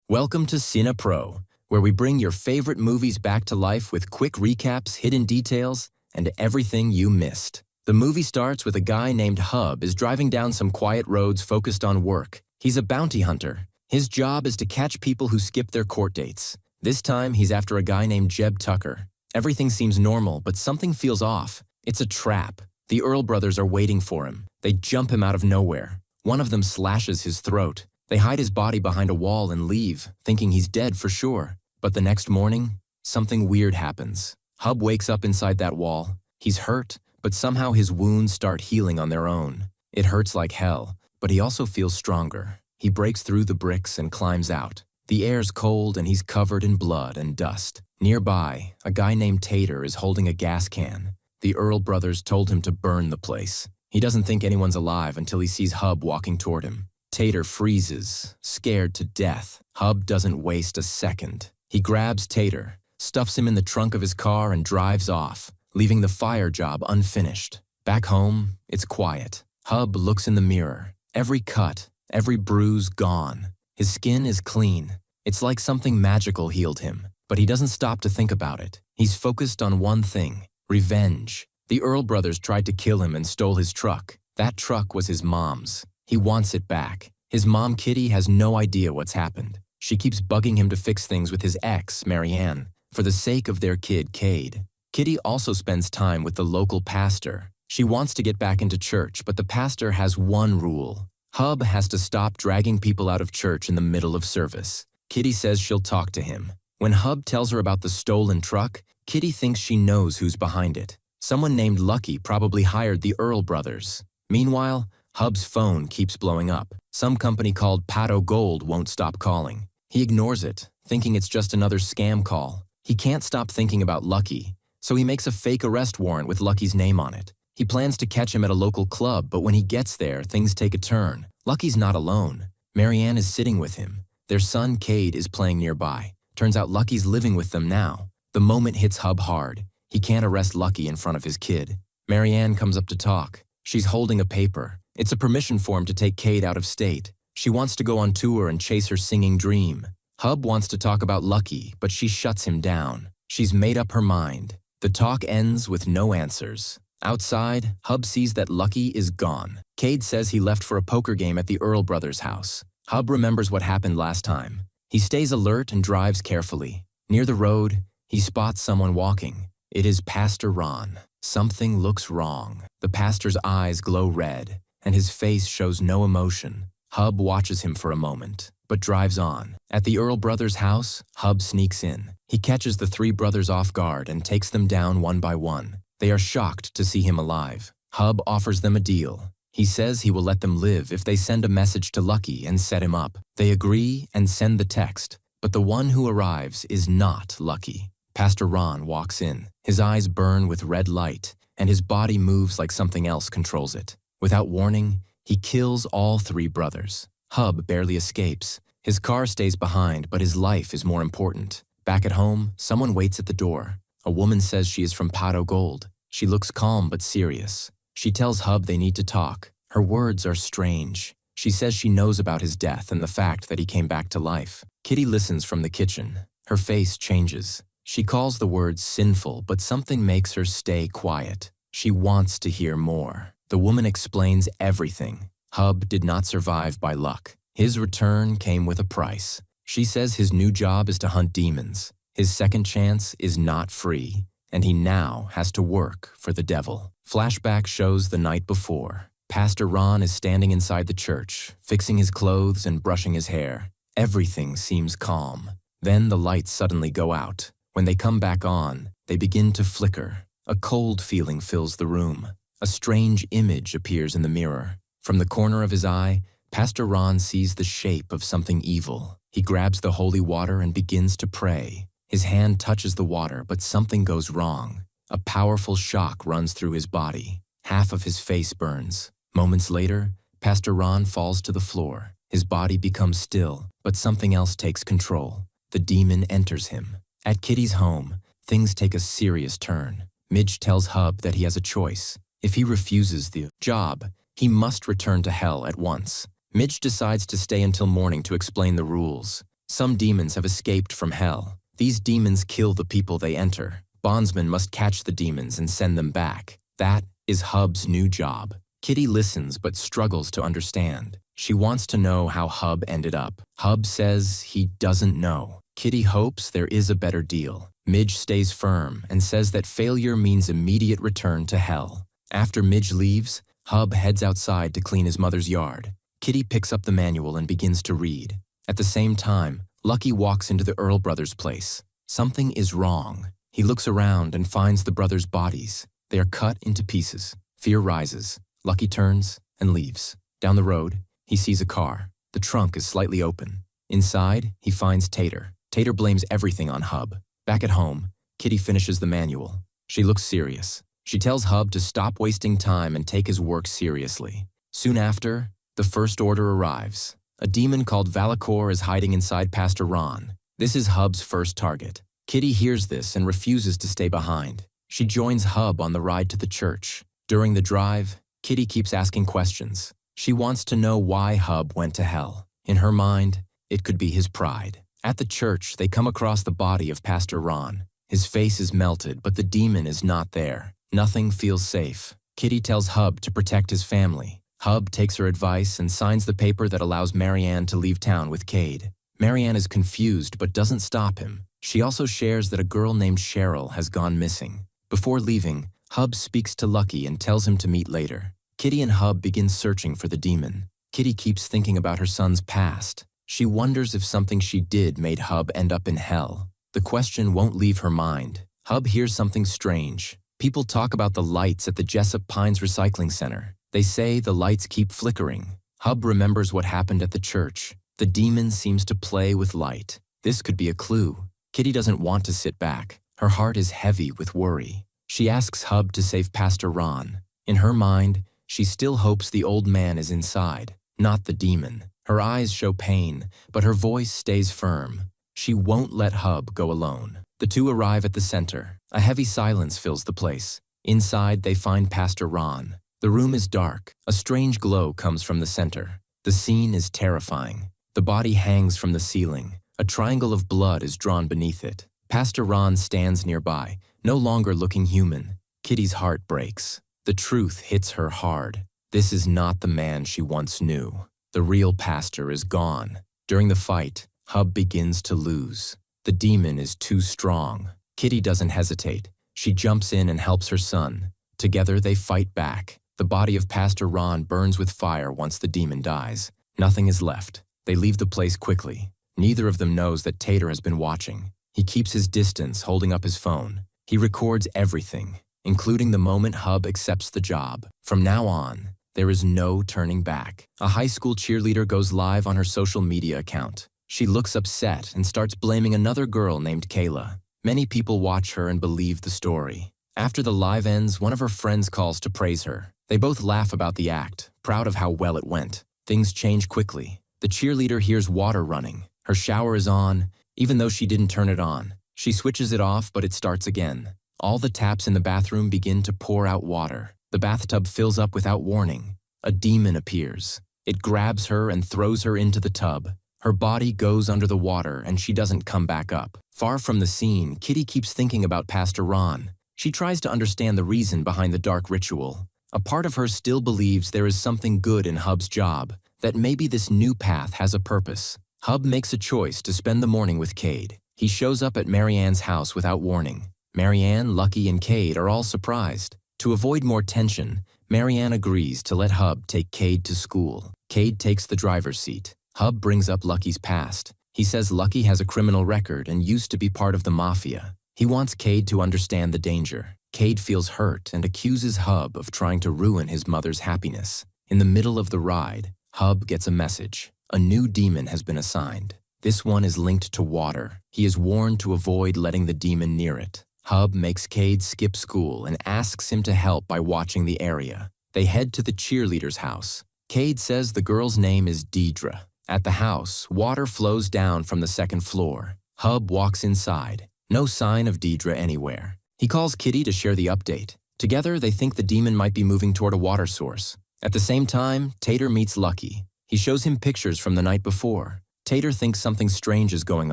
Welcome to CINEPRO, where we bring your favorite movies back to life with quick recaps, hidden details, and everything you missed. The movie starts with a guy named Hub is driving down some quiet roads focused on work. He's a bounty hunter. His job is to catch people who skip their court dates. This time, he's after a guy named Jeb Tucker. Everything seems normal, but something feels off. It's a trap. The Earl brothers are waiting for him. They jump him out of nowhere. One of them slashes his throat. They hide his body behind a wall and leave, thinking he's dead for sure. But the next morning, something weird happens. Hub wakes up inside that wall. He's hurt, but somehow his wounds start healing on their own. It hurts like hell, but he also feels stronger. He breaks through the bricks and climbs out. The air's cold and he's covered in blood and dust. Nearby, a guy named Tater is holding a gas can. The Earl brothers told him to burn the place. He doesn't think anyone's alive until he sees Hub walking toward him. Tater freezes, scared to death. Hub doesn't waste a second. He grabs Tater, stuffs him in the trunk of his car and drives off, leaving the fire job unfinished. Back home, it's quiet. Hub looks in the mirror. Every cut, every bruise gone. His skin is clean. It's like something magical healed him. But he doesn't stop to think about it. He's focused on one thing: revenge. The Earl brothers tried to kill him and stole his truck. That truck was his mom's. He wants it back. His mom, Kitty, has no idea what's happened. She keeps bugging him to fix things with his ex, Marianne, for the sake of their kid, Cade. Kitty also spends time with the local pastor. She wants to get back into church, but the pastor has one rule. Hub has to stop dragging people out of church in the middle of service. Kitty says she'll talk to him. When Hub tells her about the stolen truck, Kitty thinks she knows who's behind it. Someone named Lucky probably hired the Earl brothers. Meanwhile, Hub's phone keeps blowing up. Some company called Pato Gold won't stop calling. He ignores it, thinking it's just another scam call. He can't stop thinking about Lucky, so he makes a fake arrest warrant with Lucky's name on it. He plans to catch him at a local club, but when he gets there, things take a turn. Lucky's not alone. Marianne is sitting with him. Their son, Cade, is playing nearby. Turns out Lucky's living with them now. The moment hits Hub hard. He can't arrest Lucky in front of his kid. Marianne comes up to talk. She's holding a paper. It's a permission form to take Cade out of state. She wants to go on tour and chase her singing dream. Hub wants to talk about Lucky, but she shuts him down. She's made up her mind. The talk ends with no answers. Outside, Hub sees that Lucky is gone. Cade says he left for a poker game at the Earl brothers' house. Hub remembers what happened last time. He stays alert and drives carefully. Near the road, he spots someone walking. It is Pastor Ron. Something looks wrong. The pastor's eyes glow red, and his face shows no emotion. Hub watches him for a moment, but drives on. At the Earl brothers' house, Hub sneaks in. He catches the three brothers off guard and takes them down one by one. They are shocked to see him alive. Hub offers them a deal. He says he will let them live if they send a message to Lucky and set him up. They agree and send the text, but the one who arrives is not Lucky. Pastor Ron walks in. His eyes burn with red light, and his body moves like something else controls it. Without warning, he kills all three brothers. Hub barely escapes. His car stays behind, but his life is more important. Back at home, someone waits at the door. A woman says she is from Pato Gold. She looks calm but serious. She tells Hub they need to talk. Her words are strange. She says she knows about his death and the fact that he came back to life. Kitty listens from the kitchen. Her face changes. She calls the words sinful, but something makes her stay quiet. She wants to hear more. The woman explains everything. Hub did not survive by luck. His return came with a price. She says his new job is to hunt demons. His second chance is not free, and he now has to work for the devil. Flashback shows the night before. Pastor Ron is standing inside the church, fixing his clothes and brushing his hair. Everything seems calm. Then the lights suddenly go out. When they come back on, they begin to flicker. A cold feeling fills the room. A strange image appears in the mirror. From the corner of his eye, Pastor Ron sees the shape of something evil. He grabs the holy water and begins to pray. His hand touches the water, but something goes wrong. A powerful shock runs through his body. Half of his face burns. Moments later, Pastor Ron falls to the floor. His body becomes still, but something else takes control. The demon enters him. At Kitty's home, things take a serious turn. Midge tells Hub that he has a choice. If he refuses the job, he must return to hell at once. Midge decides to stay until morning to explain the rules. Some demons have escaped from hell. These demons kill the people they enter. Bondsman must catch the demons and send them back. That is Hub's new job. Kitty listens but struggles to understand. She wants to know how Hub ended up. Hub says he doesn't know. Kitty hopes there is a better deal. Midge stays firm and says that failure means immediate return to hell. After Midge leaves, Hub heads outside to clean his mother's yard. Kitty picks up the manual and begins to read. At the same time, Lucky walks into the Earl brothers' place. Something is wrong. He looks around and finds the brothers' bodies. They are cut into pieces. Fear rises. Lucky turns and leaves. Down the road, he sees a car. The trunk is slightly open. Inside, he finds Tater. Tater blames everything on Hub. Back at home, Kitty finishes the manual. She looks serious. She tells Hub to stop wasting time and take his work seriously. Soon after, the First Order arrives. A demon called Valakor is hiding inside Pastor Ron. This is Hub's first target. Kitty hears this and refuses to stay behind. She joins Hub on the ride to the church. During the drive, Kitty keeps asking questions. She wants to know why Hub went to hell. In her mind, it could be his pride. At the church, they come across the body of Pastor Ron. His face is melted, but the demon is not there. Nothing feels safe. Kitty tells Hub to protect his family. Hub takes her advice and signs the paper that allows Marianne to leave town with Cade. Marianne is confused but doesn't stop him. She also shares that a girl named Cheryl has gone missing. Before leaving, Hub speaks to Lucky and tells him to meet later. Kitty and Hub begin searching for the demon. Kitty keeps thinking about her son's past. She wonders if something she did made Hub end up in hell. The question won't leave her mind. Hub hears something strange. People talk about the lights at the Jessup Pines Recycling Center. They say the lights keep flickering. Hub remembers what happened at the church. The demon seems to play with light. This could be a clue. Kitty doesn't want to sit back. Her heart is heavy with worry. She asks Hub to save Pastor Ron. In her mind, she still hopes the old man is inside, not the demon. Her eyes show pain, but her voice stays firm. She won't let Hub go alone. The two arrive at the center. A heavy silence fills the place. Inside, they find Pastor Ron. The room is dark. A strange glow comes from the center. The scene is terrifying. The body hangs from the ceiling. A triangle of blood is drawn beneath it. Pastor Ron stands nearby, no longer looking human. Kitty's heart breaks. The truth hits her hard. This is not the man she once knew. The real pastor is gone. During the fight, Hub begins to lose. The demon is too strong. Kitty doesn't hesitate. She jumps in and helps her son. Together they fight back. The body of Pastor Ron burns with fire once the demon dies. Nothing is left. They leave the place quickly. Neither of them knows that Tater has been watching. He keeps his distance, holding up his phone. He records everything, including the moment Hub accepts the job. From now on, there is no turning back. A high school cheerleader goes live on her social media account. She looks upset and starts blaming another girl named Kayla. Many people watch her and believe the story. After the live ends, one of her friends calls to praise her. They both laugh about the act, proud of how well it went. Things change quickly. The cheerleader hears water running. Her shower is on, even though she didn't turn it on. She switches it off, but it starts again. All the taps in the bathroom begin to pour out water. The bathtub fills up without warning. A demon appears. It grabs her and throws her into the tub. Her body goes under the water and she doesn't come back up. Far from the scene, Kitty keeps thinking about Pastor Ron. She tries to understand the reason behind the dark ritual. A part of her still believes there is something good in Hub's job, that maybe this new path has a purpose. Hub makes a choice to spend the morning with Cade. He shows up at Marianne's house without warning. Marianne, Lucky, and Cade are all surprised. To avoid more tension, Marianne agrees to let Hub take Cade to school. Cade takes the driver's seat. Hub brings up Lucky's past. He says Lucky has a criminal record and used to be part of the mafia. He wants Cade to understand the danger. Cade feels hurt and accuses Hub of trying to ruin his mother's happiness. In the middle of the ride, Hub gets a message. A new demon has been assigned. This one is linked to water. He is warned to avoid letting the demon near it. Hub makes Cade skip school and asks him to help by watching the area. They head to the cheerleader's house. Cade says the girl's name is Deidre. At the house, water flows down from the second floor. Hub walks inside. No sign of Deidre anywhere. He calls Kitty to share the update. Together, they think the demon might be moving toward a water source. At the same time, Tater meets Lucky. He shows him pictures from the night before. Tater thinks something strange is going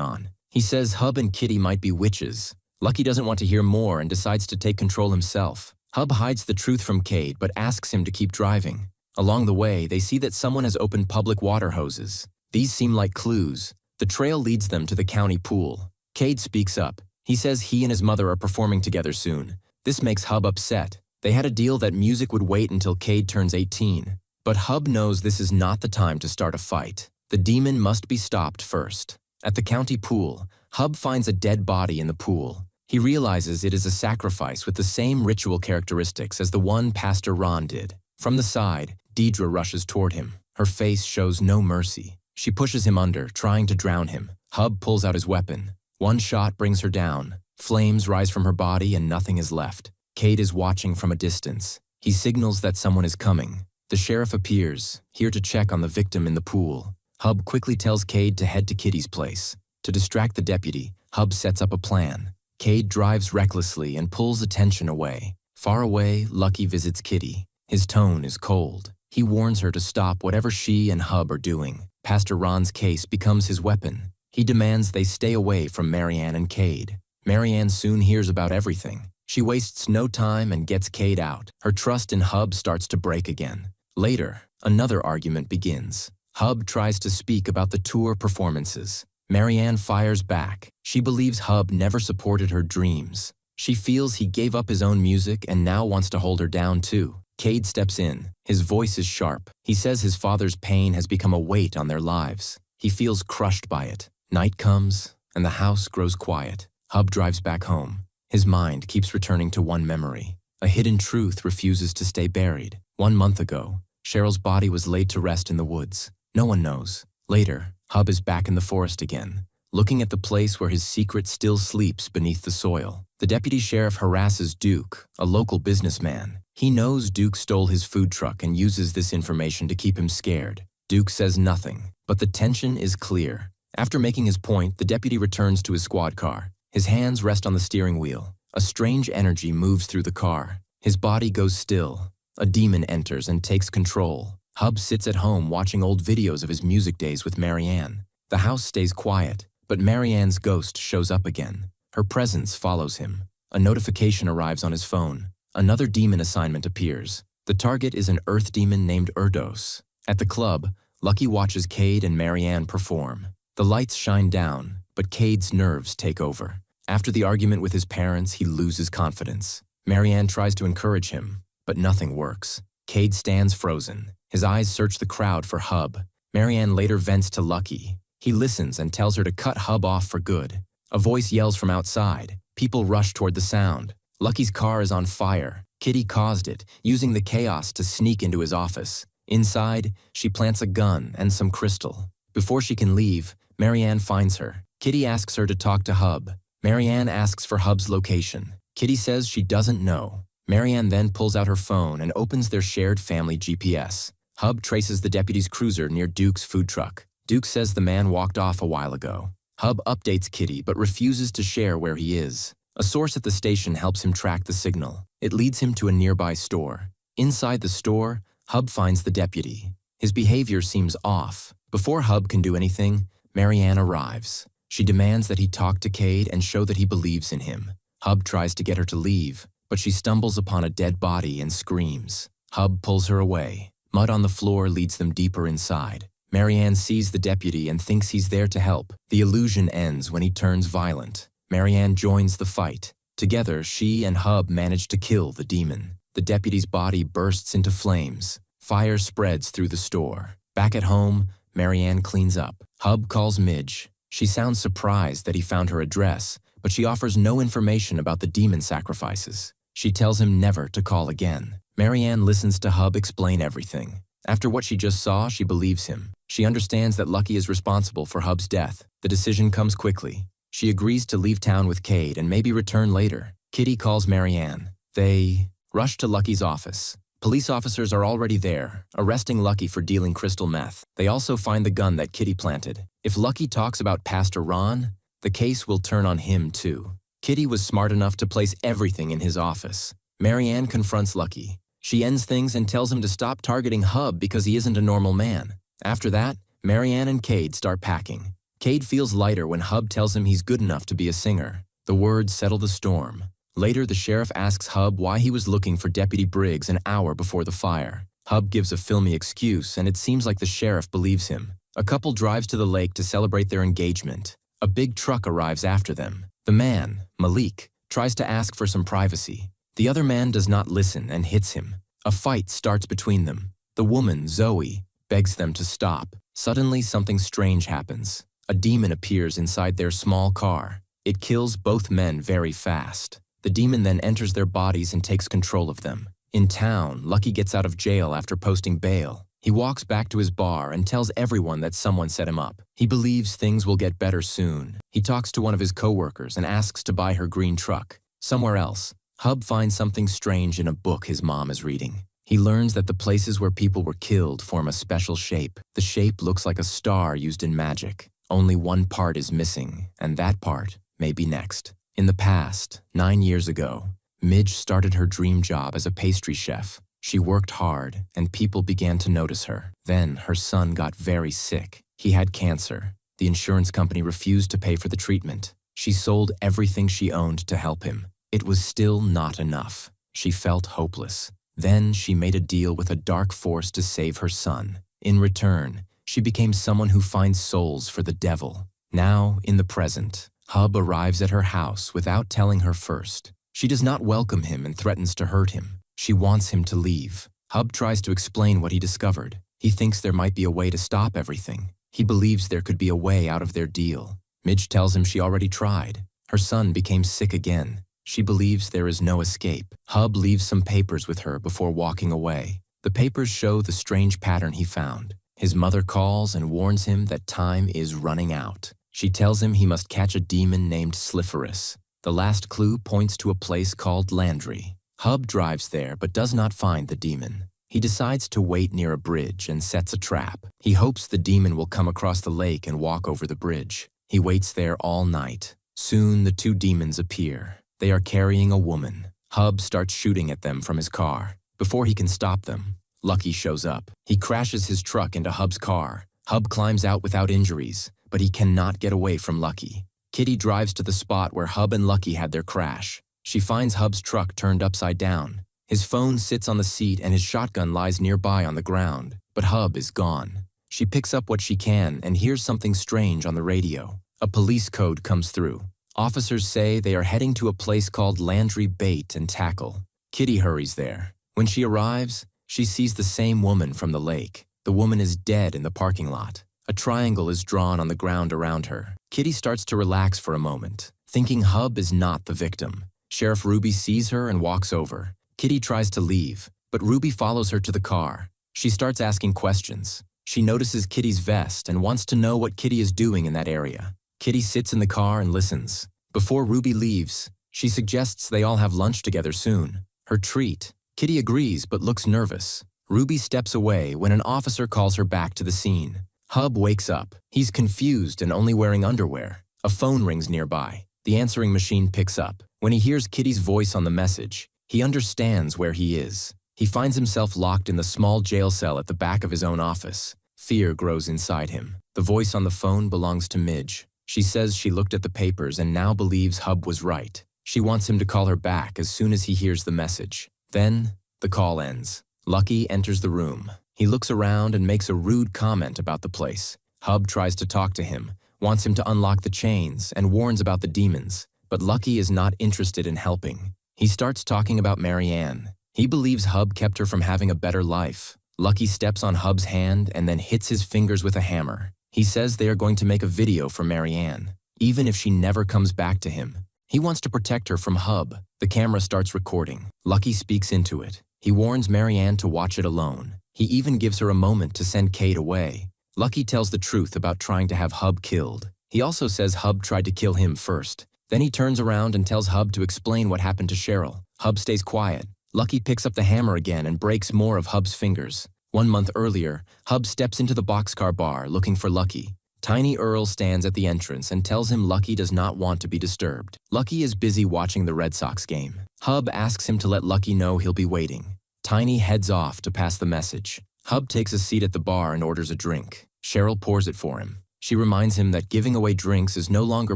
on. He says Hub and Kitty might be witches. Lucky doesn't want to hear more and decides to take control himself. Hub hides the truth from Cade but asks him to keep driving. Along the way, they see that someone has opened public water hoses. These seem like clues. The trail leads them to the county pool. Cade speaks up. He says he and his mother are performing together soon. This makes Hub upset. They had a deal that music would wait until Cade turns 18. But Hub knows this is not the time to start a fight. The demon must be stopped first. At the county pool, Hub finds a dead body in the pool. He realizes it is a sacrifice with the same ritual characteristics as the one Pastor Ron did. From the side, Deidre rushes toward him. Her face shows no mercy. She pushes him under, trying to drown him. Hub pulls out his weapon. One shot brings her down. Flames rise from her body and nothing is left. Cade is watching from a distance. He signals that someone is coming. The sheriff appears, here to check on the victim in the pool. Hub quickly tells Cade to head to Kitty's place. To distract the deputy, Hub sets up a plan. Cade drives recklessly and pulls attention away. Far away, Lucky visits Kitty. His tone is cold. He warns her to stop whatever she and Hub are doing. Pastor Ron's case becomes his weapon. He demands they stay away from Marianne and Cade. Marianne soon hears about everything. She wastes no time and gets Cade out. Her trust in Hub starts to break again. Later, another argument begins. Hub tries to speak about the tour performances. Marianne fires back. She believes Hub never supported her dreams. She feels he gave up his own music and now wants to hold her down too. Cade steps in. His voice is sharp. He says his father's pain has become a weight on their lives. He feels crushed by it. Night comes, and the house grows quiet. Hub drives back home. His mind keeps returning to one memory. A hidden truth refuses to stay buried. 1 month ago, Cheryl's body was laid to rest in the woods. No one knows. Later, Hub is back in the forest again, looking at the place where his secret still sleeps beneath the soil. The deputy sheriff harasses Duke, a local businessman. He knows Duke stole his food truck and uses this information to keep him scared. Duke says nothing, but the tension is clear. After making his point, the deputy returns to his squad car. His hands rest on the steering wheel. A strange energy moves through the car. His body goes still. A demon enters and takes control. Hub sits at home watching old videos of his music days with Marianne. The house stays quiet, but Marianne's ghost shows up again. Her presence follows him. A notification arrives on his phone. Another demon assignment appears. The target is an earth demon named Erdos. At the club, Lucky watches Cade and Marianne perform. The lights shine down, but Cade's nerves take over. After the argument with his parents, he loses confidence. Marianne tries to encourage him, but nothing works. Cade stands frozen. His eyes search the crowd for Hub. Marianne later vents to Lucky. He listens and tells her to cut Hub off for good. A voice yells from outside. People rush toward the sound. Lucky's car is on fire. Kitty caused it, using the chaos to sneak into his office. Inside, she plants a gun and some crystal. Before she can leave, Marianne finds her. Kitty asks her to talk to Hub. Marianne asks for Hub's location. Kitty says she doesn't know. Marianne then pulls out her phone and opens their shared family GPS. Hub traces the deputy's cruiser near Duke's food truck. Duke says the man walked off a while ago. Hub updates Kitty but refuses to share where he is. A source at the station helps him track the signal. It leads him to a nearby store. Inside the store, Hub finds the deputy. His behavior seems off. Before Hub can do anything, Marianne arrives. She demands that he talk to Cade and show that he believes in him. Hub tries to get her to leave, but she stumbles upon a dead body and screams. Hub pulls her away. Mud on the floor leads them deeper inside. Marianne sees the deputy and thinks he's there to help. The illusion ends when he turns violent. Marianne joins the fight. Together, she and Hub manage to kill the demon. The deputy's body bursts into flames. Fire spreads through the store. Back at home, Marianne cleans up. Hub calls Midge. She sounds surprised that he found her address, but she offers no information about the demon sacrifices. She tells him never to call again. Marianne listens to Hub explain everything. After what she just saw, she believes him. She understands that Lucky is responsible for Hub's death. The decision comes quickly. She agrees to leave town with Cade and maybe return later. Kitty calls Marianne. They rush to Lucky's office. Police officers are already there, arresting Lucky for dealing crystal meth. They also find the gun that Kitty planted. If Lucky talks about Pastor Ron, the case will turn on him too. Kitty was smart enough to place everything in his office. Marianne confronts Lucky. She ends things and tells him to stop targeting Hub because he isn't a normal man. After that, Marianne and Cade start packing. Cade feels lighter when Hub tells him he's good enough to be a singer. The words settle the storm. Later, the sheriff asks Hub why he was looking for Deputy Briggs an hour before the fire. Hub gives a filmy excuse, and it seems like the sheriff believes him. A couple drives to the lake to celebrate their engagement. A big truck arrives after them. The man, Malik, tries to ask for some privacy. The other man does not listen and hits him. A fight starts between them. The woman, Zoe, begs them to stop. Suddenly, something strange happens. A demon appears inside their small car. It kills both men very fast. The demon then enters their bodies and takes control of them. In town, Lucky gets out of jail after posting bail. He walks back to his bar and tells everyone that someone set him up. He believes things will get better soon. He talks to one of his co-workers and asks to buy her green truck. Somewhere else, Hub finds something strange in a book his mom is reading. He learns that the places where people were killed form a special shape. The shape looks like a star used in magic. Only one part is missing, and that part may be next. In the past, 9 years ago, Midge started her dream job as a pastry chef. She worked hard, and people began to notice her. Then, her son got very sick. He had cancer. The insurance company refused to pay for the treatment. She sold everything she owned to help him. It was still not enough. She felt hopeless. Then, she made a deal with a dark force to save her son. In return, she became someone who finds souls for the devil. Now, in the present, Hub arrives at her house without telling her first. She does not welcome him and threatens to hurt him. She wants him to leave. Hub tries to explain what he discovered. He thinks there might be a way to stop everything. He believes there could be a way out of their deal. Midge tells him she already tried. Her son became sick again. She believes there is no escape. Hub leaves some papers with her before walking away. The papers show the strange pattern he found. His mother calls and warns him that time is running out. She tells him he must catch a demon named Sliferus. The last clue points to a place called Landry. Hub drives there but does not find the demon. He decides to wait near a bridge and sets a trap. He hopes the demon will come across the lake and walk over the bridge. He waits there all night. Soon the two demons appear. They are carrying a woman. Hub starts shooting at them from his car. Before he can stop them, Lucky shows up. He crashes his truck into Hub's car. Hub climbs out without injuries, but he cannot get away from Lucky. Kitty drives to the spot where Hub and Lucky had their crash. She finds Hub's truck turned upside down. His phone sits on the seat and his shotgun lies nearby on the ground, but Hub is gone. She picks up what she can and hears something strange on the radio. A police code comes through. Officers say they are heading to a place called Landry Bait and Tackle. Kitty hurries there. When she arrives, she sees the same woman from the lake. The woman is dead in the parking lot. A triangle is drawn on the ground around her. Kitty starts to relax for a moment, thinking Hub is not the victim. Sheriff Ruby sees her and walks over. Kitty tries to leave, but Ruby follows her to the car. She starts asking questions. She notices Kitty's vest and wants to know what Kitty is doing in that area. Kitty sits in the car and listens. Before Ruby leaves, she suggests they all have lunch together soon. Her treat. Kitty agrees but looks nervous. Ruby steps away when an officer calls her back to the scene. Hub wakes up. He's confused and only wearing underwear. A phone rings nearby. The answering machine picks up. When he hears Kitty's voice on the message, he understands where he is. He finds himself locked in the small jail cell at the back of his own office. Fear grows inside him. The voice on the phone belongs to Midge. She says she looked at the papers and now believes Hub was right. She wants him to call her back as soon as he hears the message. Then, the call ends. Lucky enters the room. He looks around and makes a rude comment about the place. Hub tries to talk to him, wants him to unlock the chains, and warns about the demons. But Lucky is not interested in helping. He starts talking about Marianne. He believes Hub kept her from having a better life. Lucky steps on Hub's hand and then hits his fingers with a hammer. He says they are going to make a video for Marianne, even if she never comes back to him. He wants to protect her from Hub. The camera starts recording. Lucky speaks into it. He warns Marianne to watch it alone. He even gives her a moment to send Kate away. Lucky tells the truth about trying to have Hub killed. He also says Hub tried to kill him first. Then he turns around and tells Hub to explain what happened to Cheryl. Hub stays quiet. Lucky picks up the hammer again and breaks more of Hub's fingers. 1 month earlier, Hub steps into the boxcar bar looking for Lucky. Tiny Earl stands at the entrance and tells him Lucky does not want to be disturbed. Lucky is busy watching the Red Sox game. Hub asks him to let Lucky know he'll be waiting. Tiny heads off to pass the message. Hub takes a seat at the bar and orders a drink. Cheryl pours it for him. She reminds him that giving away drinks is no longer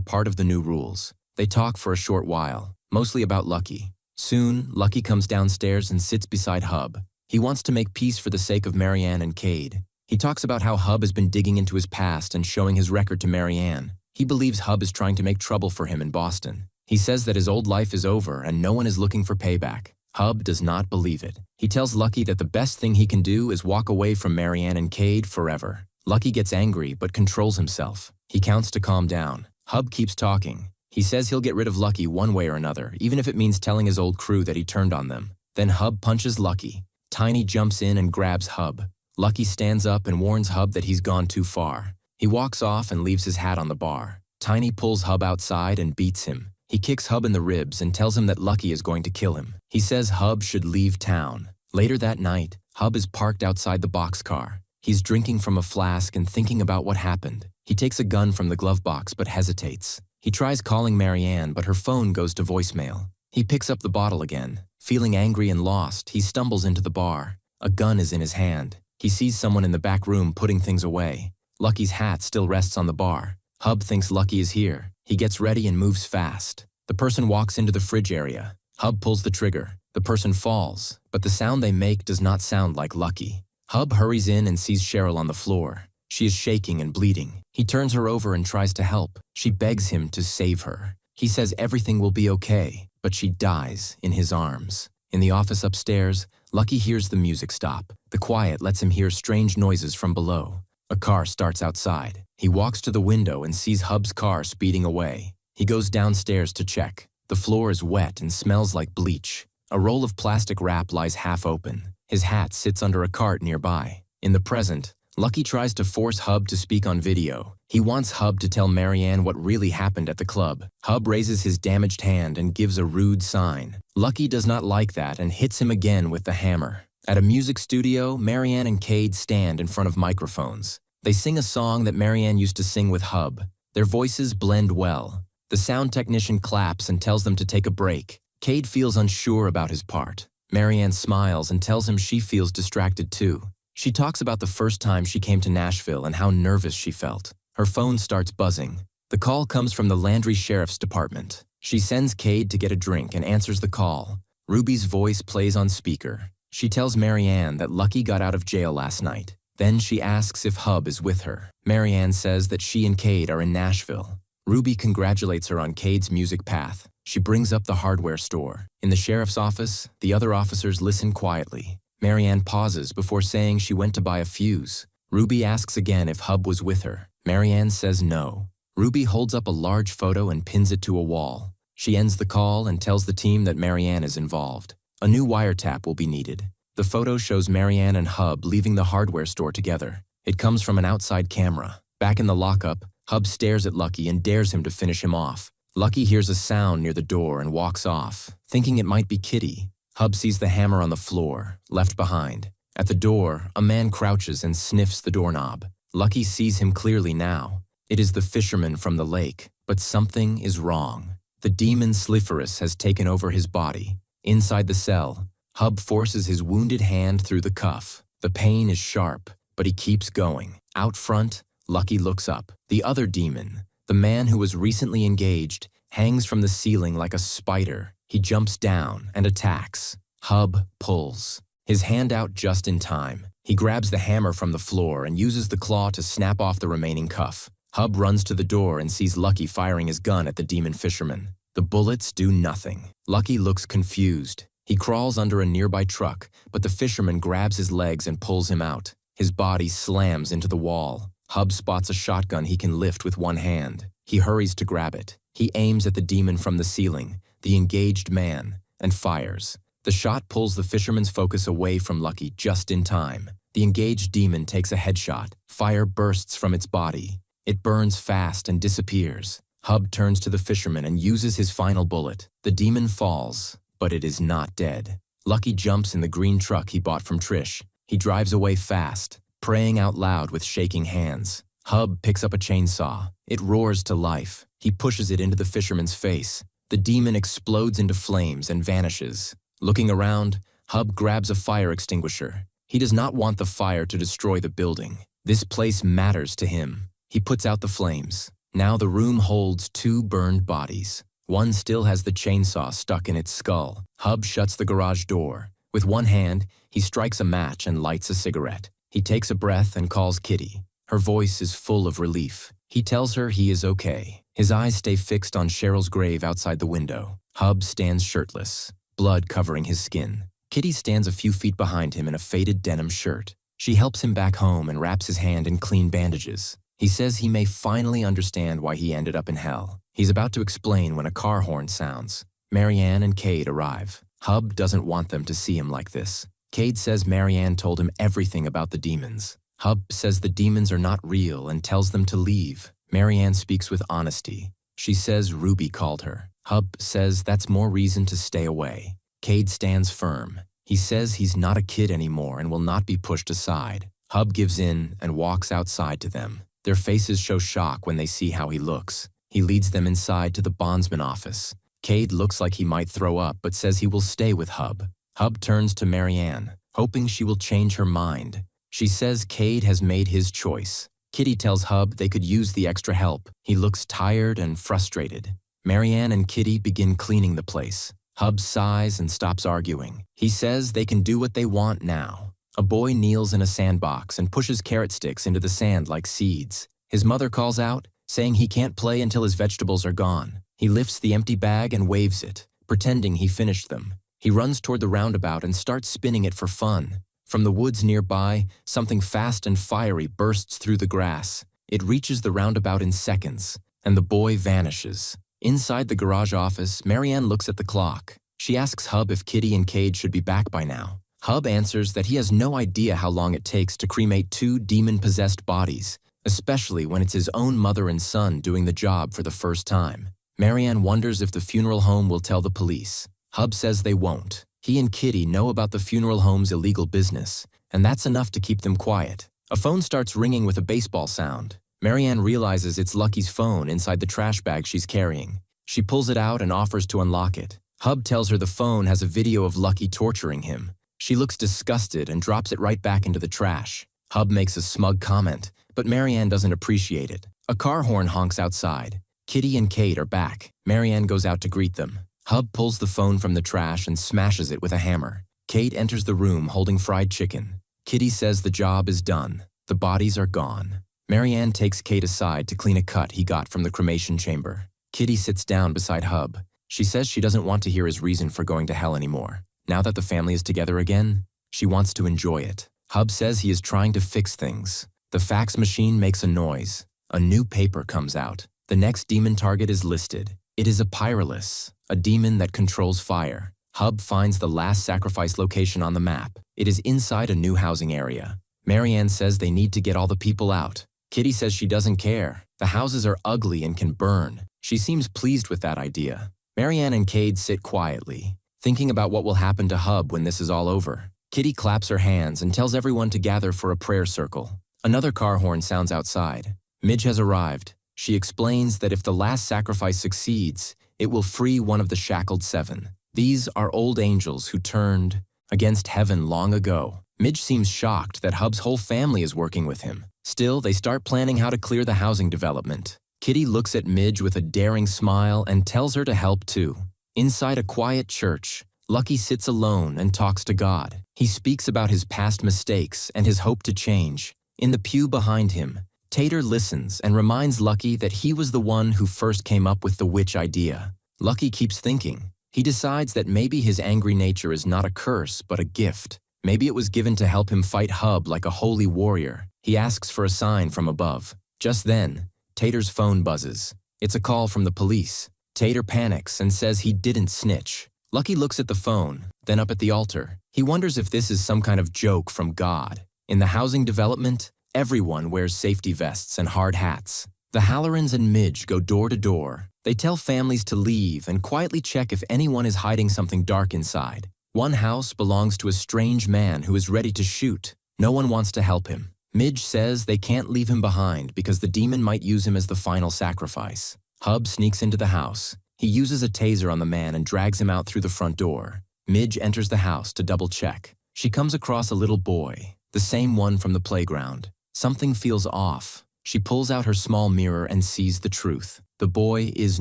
part of the new rules. They talk for a short while, mostly about Lucky. Soon, Lucky comes downstairs and sits beside Hub. He wants to make peace for the sake of Marianne and Cade. He talks about how Hub has been digging into his past and showing his record to Marianne. He believes Hub is trying to make trouble for him in Boston. He says that his old life is over and no one is looking for payback. Hub does not believe it. He tells Lucky that the best thing he can do is walk away from Marianne and Cade forever. Lucky gets angry but controls himself. He counts to calm down. Hub keeps talking. He says he'll get rid of Lucky one way or another, even if it means telling his old crew that he turned on them. Then Hub punches Lucky. Tiny jumps in and grabs Hub. Lucky stands up and warns Hub that he's gone too far. He walks off and leaves his hat on the bar. Tiny pulls Hub outside and beats him. He kicks Hub in the ribs and tells him that Lucky is going to kill him. He says Hub should leave town. Later that night, Hub is parked outside the boxcar. He's drinking from a flask and thinking about what happened. He takes a gun from the glove box but hesitates. He tries calling Marianne, but her phone goes to voicemail. He picks up the bottle again. Feeling angry and lost, he stumbles into the bar. A gun is in his hand. He sees someone in the back room putting things away. Lucky's hat still rests on the bar. Hub thinks Lucky is here. He gets ready and moves fast. The person walks into the fridge area. Hub pulls the trigger. The person falls, but the sound they make does not sound like Lucky. Hub hurries in and sees Cheryl on the floor. She is shaking and bleeding. He turns her over and tries to help. She begs him to save her. He says everything will be okay, but she dies in his arms. In the office upstairs, Lucky hears the music stop. The quiet lets him hear strange noises from below. A car starts outside. He walks to the window and sees Hub's car speeding away. He goes downstairs to check. The floor is wet and smells like bleach. A roll of plastic wrap lies half open. His hat sits under a cart nearby. In the present, Lucky tries to force Hub to speak on video. He wants Hub to tell Marianne what really happened at the club. Hub raises his damaged hand and gives a rude sign. Lucky does not like that and hits him again with the hammer. At a music studio, Marianne and Cade stand in front of microphones. They sing a song that Marianne used to sing with Hub. Their voices blend well. The sound technician claps and tells them to take a break. Cade feels unsure about his part. Marianne smiles and tells him she feels distracted too. She talks about the first time she came to Nashville and how nervous she felt. Her phone starts buzzing. The call comes from the Landry Sheriff's Department. She sends Cade to get a drink and answers the call. Ruby's voice plays on speaker. She tells Marianne that Lucky got out of jail last night. Then she asks if Hub is with her. Marianne says that she and Cade are in Nashville. Ruby congratulates her on Cade's music path. She brings up the hardware store. In the sheriff's office, the other officers listen quietly. Marianne pauses before saying she went to buy a fuse. Ruby asks again if Hub was with her. Marianne says no. Ruby holds up a large photo and pins it to a wall. She ends the call and tells the team that Marianne is involved. A new wiretap will be needed. The photo shows Marianne and Hub leaving the hardware store together. It comes from an outside camera. Back in the lockup, Hub stares at Lucky and dares him to finish him off. Lucky hears a sound near the door and walks off, thinking it might be Kitty. Hub sees the hammer on the floor, left behind. At the door, a man crouches and sniffs the doorknob. Lucky sees him clearly now. It is the fisherman from the lake, but something is wrong. The demon Sliferus has taken over his body. Inside the cell, Hub forces his wounded hand through the cuff. The pain is sharp, but he keeps going. Out front, Lucky looks up. The other demon, the man who was recently engaged, hangs from the ceiling like a spider. He jumps down and attacks. Hub pulls. His hand out just in time. He grabs the hammer from the floor and uses the claw to snap off the remaining cuff. Hub runs to the door and sees Lucky firing his gun at the demon fisherman. The bullets do nothing. Lucky looks confused. He crawls under a nearby truck, but the fisherman grabs his legs and pulls him out. His body slams into the wall. Hub spots a shotgun he can lift with one hand. He hurries to grab it. He aims at the demon from the ceiling, the engaged man, and fires. The shot pulls the fisherman's focus away from Lucky just in time. The engaged demon takes a headshot. Fire bursts from its body. It burns fast and disappears. Hub turns to the fisherman and uses his final bullet. The demon falls, but it is not dead. Lucky jumps in the green truck he bought from Trish. He drives away fast, praying out loud with shaking hands. Hub picks up a chainsaw. It roars to life. He pushes it into the fisherman's face. The demon explodes into flames and vanishes. Looking around, Hub grabs a fire extinguisher. He does not want the fire to destroy the building. This place matters to him. He puts out the flames. Now the room holds 2 burned bodies. One still has the chainsaw stuck in its skull. Hub shuts the garage door. With one hand, he strikes a match and lights a cigarette. He takes a breath and calls Kitty. Her voice is full of relief. He tells her he is okay. His eyes stay fixed on Cheryl's grave outside the window. Hub stands shirtless, blood covering his skin. Kitty stands a few feet behind him in a faded denim shirt. She helps him back home and wraps his hand in clean bandages. He says he may finally understand why he ended up in hell. He's about to explain when a car horn sounds. Marianne and Cade arrive. Hub doesn't want them to see him like this. Cade says Marianne told him everything about the demons. Hub says the demons are not real and tells them to leave. Marianne speaks with honesty. She says Ruby called her. Hub says that's more reason to stay away. Cade stands firm. He says he's not a kid anymore and will not be pushed aside. Hub gives in and walks outside to them. Their faces show shock when they see how he looks. He leads them inside to the bondsman office. Cade looks like he might throw up but says he will stay with Hub. Hub turns to Marianne, hoping she will change her mind. She says Cade has made his choice. Kitty tells Hub they could use the extra help. He looks tired and frustrated. Marianne and Kitty begin cleaning the place. Hub sighs and stops arguing. He says they can do what they want now. A boy kneels in a sandbox and pushes carrot sticks into the sand like seeds. His mother calls out, saying he can't play until his vegetables are gone. He lifts the empty bag and waves it, pretending he finished them. He runs toward the roundabout and starts spinning it for fun. From the woods nearby, something fast and fiery bursts through the grass. It reaches the roundabout in seconds, and the boy vanishes. Inside the garage office, Marianne looks at the clock. She asks Hub if Kitty and Cade should be back by now. Hub answers that he has no idea how long it takes to cremate 2 demon-possessed bodies, especially when it's his own mother and son doing the job for the first time. Marianne wonders if the funeral home will tell the police. Hub says they won't. He and Kitty know about the funeral home's illegal business, and that's enough to keep them quiet. A phone starts ringing with a baseball sound. Marianne realizes it's Lucky's phone inside the trash bag she's carrying. She pulls it out and offers to unlock it. Hub tells her the phone has a video of Lucky torturing him. She looks disgusted and drops it right back into the trash. Hub makes a smug comment, but Marianne doesn't appreciate it. A car horn honks outside. Kitty and Cade are back. Marianne goes out to greet them. Hub pulls the phone from the trash and smashes it with a hammer. Cade enters the room holding fried chicken. Kitty says the job is done. The bodies are gone. Marianne takes Cade aside to clean a cut he got from the cremation chamber. Kitty sits down beside Hub. She says she doesn't want to hear his reason for going to hell anymore. Now that the family is together again, she wants to enjoy it. Hub says he is trying to fix things. The fax machine makes a noise. A new paper comes out. The next demon target is listed. It is a Pyrolus, a demon that controls fire. Hub finds the last sacrifice location on the map. It is inside a new housing area. Marianne says they need to get all the people out. Kitty says she doesn't care. The houses are ugly and can burn. She seems pleased with that idea. Marianne and Cade sit quietly, thinking about what will happen to Hub when this is all over. Kitty claps her hands and tells everyone to gather for a prayer circle. Another car horn sounds outside. Midge has arrived. She explains that if the last sacrifice succeeds, it will free one of the shackled 7. These are old angels who turned against heaven long ago. Midge seems shocked that Hub's whole family is working with him. Still, they start planning how to clear the housing development. Kitty looks at Midge with a daring smile and tells her to help too. Inside a quiet church, Lucky sits alone and talks to God. He speaks about his past mistakes and his hope to change. In the pew behind him, Tater listens and reminds Lucky that he was the one who first came up with the witch idea. Lucky keeps thinking. He decides that maybe his angry nature is not a curse but a gift. Maybe it was given to help him fight Hub like a holy warrior. He asks for a sign from above. Just then, Tater's phone buzzes. It's a call from the police. Tater panics and says he didn't snitch. Lucky looks at the phone, then up at the altar. He wonders if this is some kind of joke from God. In the housing development, everyone wears safety vests and hard hats. The Hallorans and Midge go door to door. They tell families to leave and quietly check if anyone is hiding something dark inside. One house belongs to a strange man who is ready to shoot. No one wants to help him. Midge says they can't leave him behind because the demon might use him as the final sacrifice. Hub sneaks into the house. He uses a taser on the man and drags him out through the front door. Midge enters the house to double check. She comes across a little boy, the same one from the playground. Something feels off. She pulls out her small mirror and sees the truth. The boy is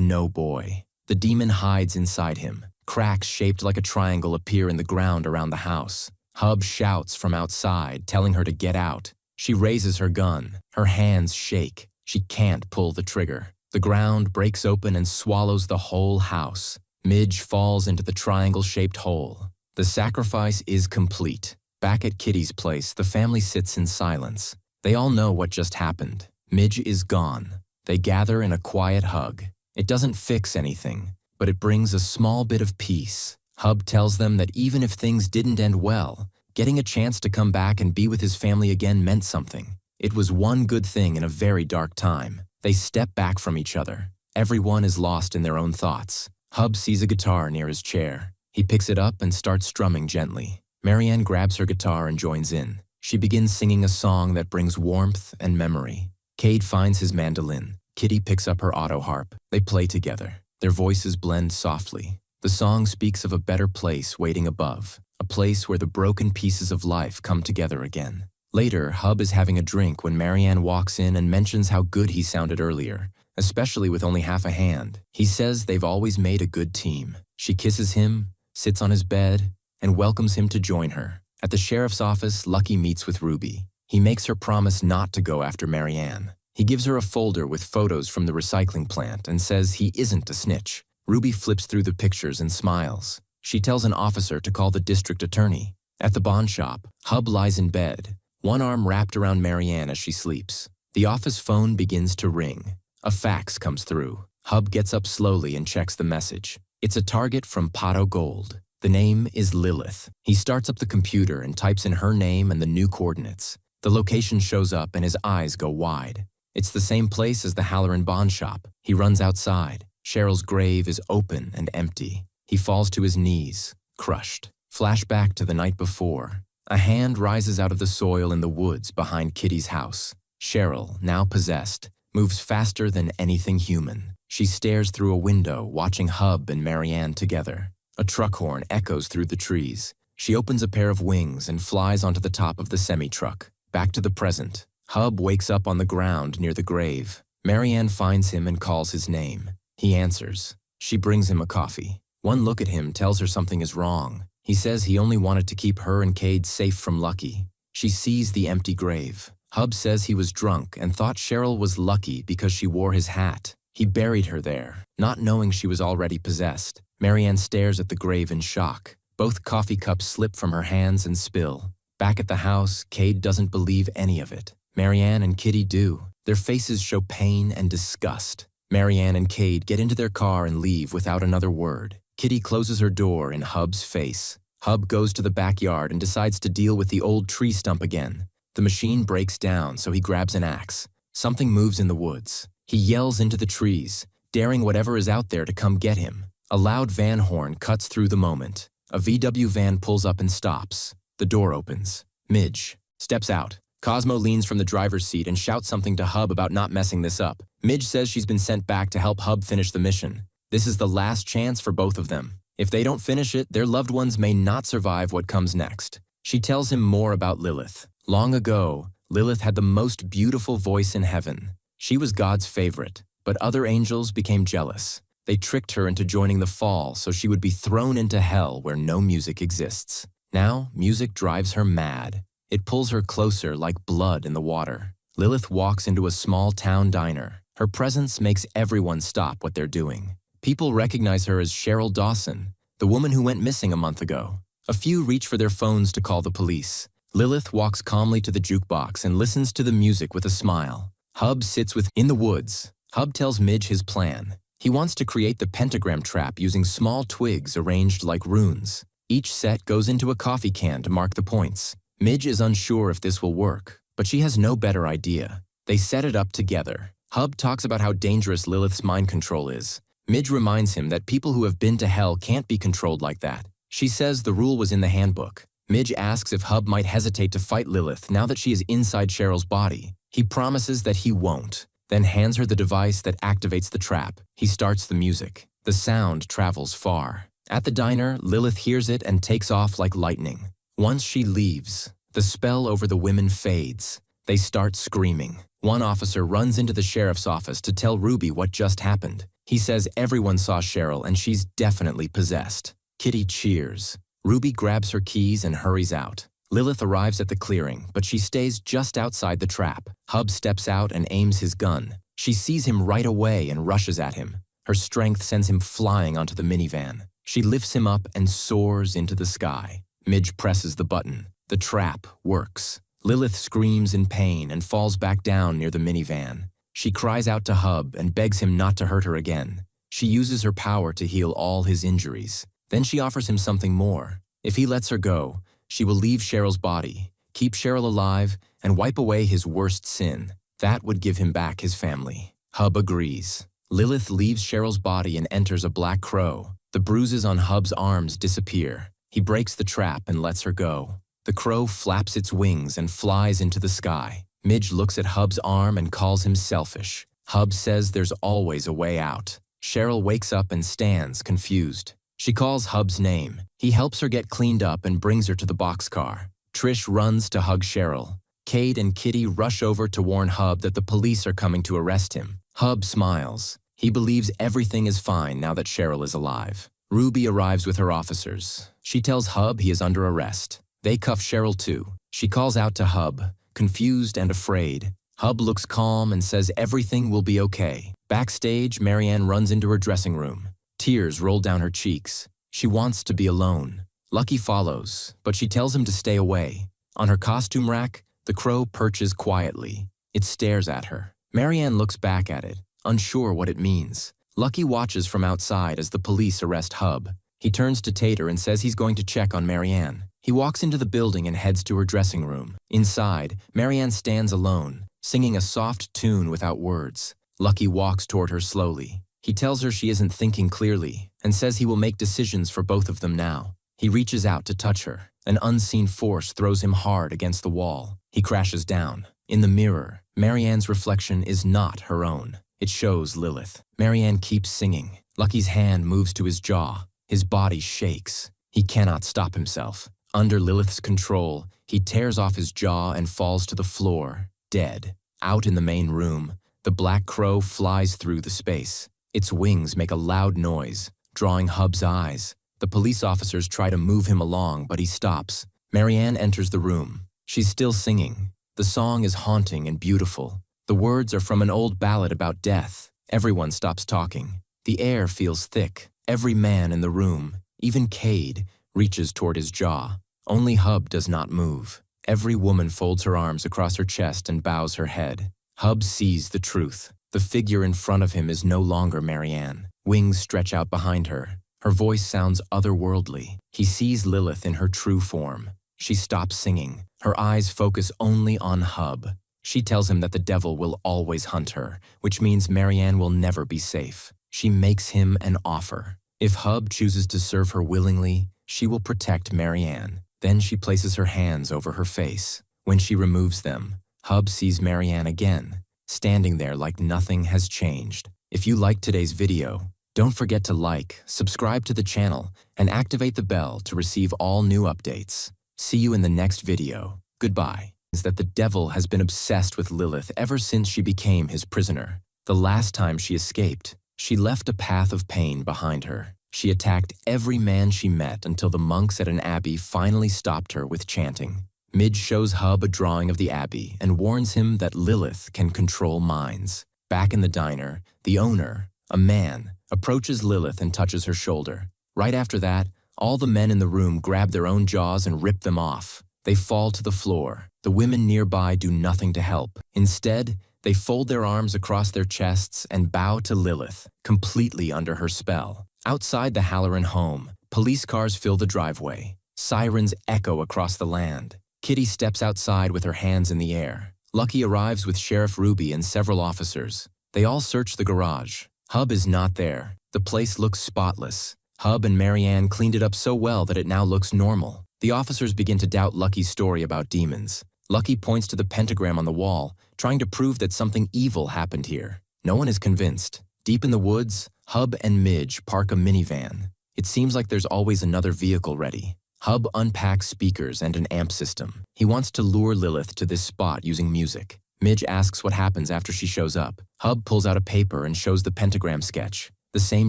no boy. The demon hides inside him. Cracks shaped like a triangle appear in the ground around the house. Hub shouts from outside, telling her to get out. She raises her gun. Her hands shake. She can't pull the trigger. The ground breaks open and swallows the whole house. Midge falls into the triangle-shaped hole. The sacrifice is complete. Back at Kitty's place, the family sits in silence. They all know what just happened. Midge is gone. They gather in a quiet hug. It doesn't fix anything, but it brings a small bit of peace. Hub tells them that even if things didn't end well, getting a chance to come back and be with his family again meant something. It was one good thing in a very dark time. They step back from each other. Everyone is lost in their own thoughts. Hub sees a guitar near his chair. He picks it up and starts strumming gently. Marianne grabs her guitar and joins in. She begins singing a song that brings warmth and memory. Cade finds his mandolin. Kitty picks up her auto harp. They play together. Their voices blend softly. The song speaks of a better place waiting above, a place where the broken pieces of life come together again. Later, Hub is having a drink when Marianne walks in and mentions how good he sounded earlier, especially with only half a hand. He says they've always made a good team. She kisses him, sits on his bed, and welcomes him to join her. At the sheriff's office, Lucky meets with Ruby. He makes her promise not to go after Marianne. He gives her a folder with photos from the recycling plant and says he isn't a snitch. Ruby flips through the pictures and smiles. She tells an officer to call the district attorney. At the bond shop, Hub lies in bed, one arm wrapped around Marianne as she sleeps. The office phone begins to ring. A fax comes through. Hub gets up slowly and checks the message. It's a target from Pato Gold. The name is Lilith. He starts up the computer and types in her name and the new coordinates. The location shows up and his eyes go wide. It's the same place as the Halloran bond shop. He runs outside. Cheryl's grave is open and empty. He falls to his knees, crushed. Flashback to the night before. A hand rises out of the soil in the woods behind Kitty's house. Cheryl, now possessed, moves faster than anything human. She stares through a window, watching Hub and Marianne together. A truck horn echoes through the trees. She opens a pair of wings and flies onto the top of the semi-truck. Back to the present. Hub wakes up on the ground near the grave. Marianne finds him and calls his name. He answers. She brings him a coffee. One look at him tells her something is wrong. He says he only wanted to keep her and Cade safe from Lucky. She sees the empty grave. Hub says he was drunk and thought Cheryl was lucky because she wore his hat. He buried her there, not knowing she was already possessed. Marianne stares at the grave in shock. Both coffee cups slip from her hands and spill. Back at the house, Cade doesn't believe any of it. Marianne and Kitty do. Their faces show pain and disgust. Marianne and Cade get into their car and leave without another word. Kitty closes her door in Hub's face. Hub goes to the backyard and decides to deal with the old tree stump again. The machine breaks down, so he grabs an axe. Something moves in the woods. He yells into the trees, daring whatever is out there to come get him. A loud van horn cuts through the moment. A VW van pulls up and stops. The door opens. Midge steps out. Cosmo leans from the driver's seat and shouts something to Hub about not messing this up. Midge says she's been sent back to help Hub finish the mission. This is the last chance for both of them. If they don't finish it, their loved ones may not survive what comes next. She tells him more about Lilith. Long ago, Lilith had the most beautiful voice in heaven. She was God's favorite, but other angels became jealous. They tricked her into joining the fall so she would be thrown into hell where no music exists. Now, music drives her mad. It pulls her closer like blood in the water. Lilith walks into a small town diner. Her presence makes everyone stop what they're doing. People recognize her as Cheryl Dawson, the woman who went missing a month ago. A few reach for their phones to call the police. Lilith walks calmly to the jukebox and listens to the music with a smile. Hub sits in the woods. Hub tells Midge his plan. He wants to create the pentagram trap using small twigs arranged like runes. Each set goes into a coffee can to mark the points. Midge is unsure if this will work, but she has no better idea. They set it up together. Hub talks about how dangerous Lilith's mind control is. Midge reminds him that people who have been to hell can't be controlled like that. She says the rule was in the handbook. Midge asks if Hub might hesitate to fight Lilith now that she is inside Cheryl's body. He promises that he won't, then hands her the device that activates the trap. He starts the music. The sound travels far. At the diner, Lilith hears it and takes off like lightning. Once she leaves, the spell over the women fades. They start screaming. One officer runs into the sheriff's office to tell Ruby what just happened. He says everyone saw Cheryl and she's definitely possessed. Kitty cheers. Ruby grabs her keys and hurries out. Lilith arrives at the clearing, but she stays just outside the trap. Hub steps out and aims his gun. She sees him right away and rushes at him. Her strength sends him flying onto the minivan. She lifts him up and soars into the sky. Midge presses the button. The trap works. Lilith screams in pain and falls back down near the minivan. She cries out to Hub and begs him not to hurt her again. She uses her power to heal all his injuries. Then she offers him something more. If he lets her go, she will leave Cheryl's body, keep Cheryl alive, and wipe away his worst sin. That would give him back his family. Hub agrees. Lilith leaves Cheryl's body and enters a black crow. The bruises on Hub's arms disappear. He breaks the trap and lets her go. The crow flaps its wings and flies into the sky. Midge looks at Hub's arm and calls him selfish. Hub says there's always a way out. Cheryl wakes up and stands, confused. She calls Hub's name. He helps her get cleaned up and brings her to the boxcar. Trish runs to hug Cheryl. Cade and Kitty rush over to warn Hub that the police are coming to arrest him. Hub smiles. He believes everything is fine now that Cheryl is alive. Ruby arrives with her officers. She tells Hub he is under arrest. They cuff Cheryl too. She calls out to Hub, confused and afraid. Hub looks calm and says everything will be okay. Backstage, Marianne runs into her dressing room. Tears roll down her cheeks. She wants to be alone. Lucky follows, but she tells him to stay away. On her costume rack, the crow perches quietly. It stares at her. Marianne looks back at it, unsure what it means. Lucky watches from outside as the police arrest Hub. He turns to Tater and says he's going to check on Marianne. He walks into the building and heads to her dressing room. Inside, Marianne stands alone, singing a soft tune without words. Lucky walks toward her slowly. He tells her she isn't thinking clearly and says he will make decisions for both of them now. He reaches out to touch her. An unseen force throws him hard against the wall. He crashes down. In the mirror, Marianne's reflection is not her own. It shows Lilith. Marianne keeps singing. Lucky's hand moves to his jaw. His body shakes. He cannot stop himself. Under Lilith's control, he tears off his jaw and falls to the floor, dead. Out in the main room, the black crow flies through the space. Its wings make a loud noise, drawing Hub's eyes. The police officers try to move him along, but he stops. Marianne enters the room. She's still singing. The song is haunting and beautiful. The words are from an old ballad about death. Everyone stops talking. The air feels thick. Every man in the room, even Cade, reaches toward his jaw. Only Hub does not move. Every woman folds her arms across her chest and bows her head. Hub sees the truth. The figure in front of him is no longer Marianne. Wings stretch out behind her. Her voice sounds otherworldly. He sees Lilith in her true form. She stops singing. Her eyes focus only on Hub. She tells him that the devil will always hunt her, which means Marianne will never be safe. She makes him an offer. If Hub chooses to serve her willingly, she will protect Marianne. Then she places her hands over her face. When she removes them, Hub sees Marianne again, standing there like nothing has changed. If you liked today's video, don't forget to like, subscribe to the channel, and activate the bell to receive all new updates. See you in the next video. Goodbye. Is that the devil has been obsessed with Lilith ever since she became his prisoner. The last time she escaped, she left a path of pain behind her. She attacked every man she met until the monks at an abbey finally stopped her with chanting. Midge shows Hub a drawing of the abbey and warns him that Lilith can control minds. Back in the diner, the owner, a man, approaches Lilith and touches her shoulder. Right after that, all the men in the room grab their own jaws and rip them off. They fall to the floor. The women nearby do nothing to help. Instead, they fold their arms across their chests and bow to Lilith, completely under her spell. Outside the Halloran home, police cars fill the driveway. Sirens echo across the land. Kitty steps outside with her hands in the air. Lucky arrives with Sheriff Ruby and several officers. They all search the garage. Hub is not there. The place looks spotless. Hub and Marianne cleaned it up so well that it now looks normal. The officers begin to doubt Lucky's story about demons. Lucky points to the pentagram on the wall, trying to prove that something evil happened here. No one is convinced. Deep in the woods, Hub and Midge park a minivan. It seems like there's always another vehicle ready. Hub unpacks speakers and an amp system. He wants to lure Lilith to this spot using music. Midge asks what happens after she shows up. Hub pulls out a paper and shows the pentagram sketch. The same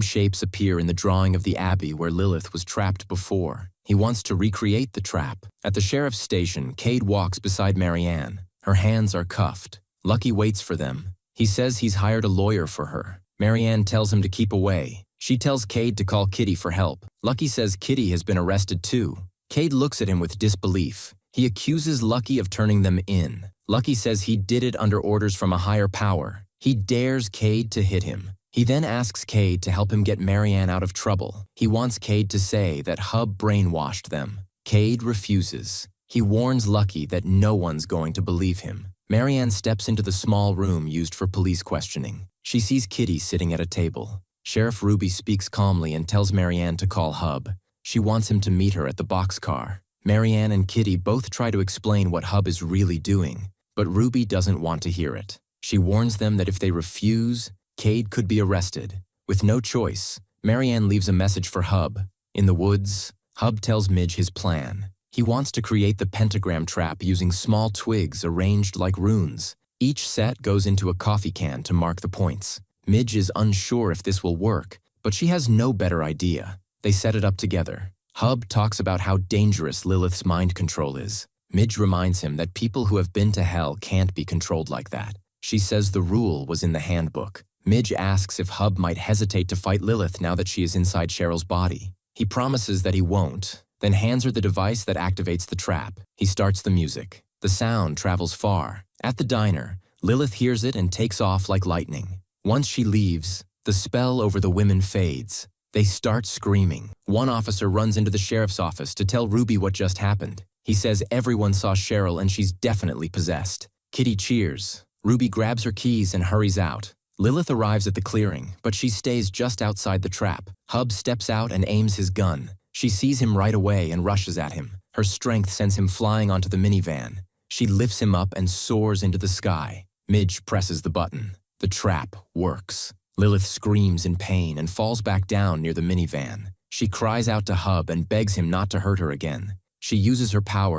shapes appear in the drawing of the abbey where Lilith was trapped before. He wants to recreate the trap. At the sheriff's station, Cade walks beside Marianne. Her hands are cuffed. Lucky waits for them. He says he's hired a lawyer for her. Marianne tells him to keep away. She tells Cade to call Kitty for help. Lucky says Kitty has been arrested too. Cade looks at him with disbelief. He accuses Lucky of turning them in. Lucky says he did it under orders from a higher power. He dares Cade to hit him. He then asks Cade to help him get Marianne out of trouble. He wants Cade to say that Hub brainwashed them. Cade refuses. He warns Lucky that no one's going to believe him. Marianne steps into the small room used for police questioning. She sees Kitty sitting at a table. Sheriff Ruby speaks calmly and tells Marianne to call Hub. She wants him to meet her at the boxcar. Marianne and Kitty both try to explain what Hub is really doing, but Ruby doesn't want to hear it. She warns them that if they refuse, Cade could be arrested. With no choice, Marianne leaves a message for Hub. In the woods, Hub tells Midge his plan. He wants to create the pentagram trap using small twigs arranged like runes. Each set goes into a coffee can to mark the points. Midge is unsure if this will work, but she has no better idea. They set it up together. Hub talks about how dangerous Lilith's mind control is. Midge reminds him that people who have been to hell can't be controlled like that. She says the rule was in the handbook. Midge asks if Hub might hesitate to fight Lilith now that she is inside Cheryl's body. He promises that he won't, then hands her the device that activates the trap. He starts the music. The sound travels far. At the diner, Lilith hears it and takes off like lightning. Once she leaves, the spell over the women fades. They start screaming. One officer runs into the sheriff's office to tell Ruby what just happened. He says everyone saw Cheryl and she's definitely possessed. Kitty cheers. Ruby grabs her keys and hurries out. Lilith arrives at the clearing, but she stays just outside the trap. Hub steps out and aims his gun. She sees him right away and rushes at him. Her strength sends him flying onto the minivan. She lifts him up and soars into the sky. Midge presses the button. The trap works. Lilith screams in pain and falls back down near the minivan. She cries out to Hub and begs him not to hurt her again. She uses her power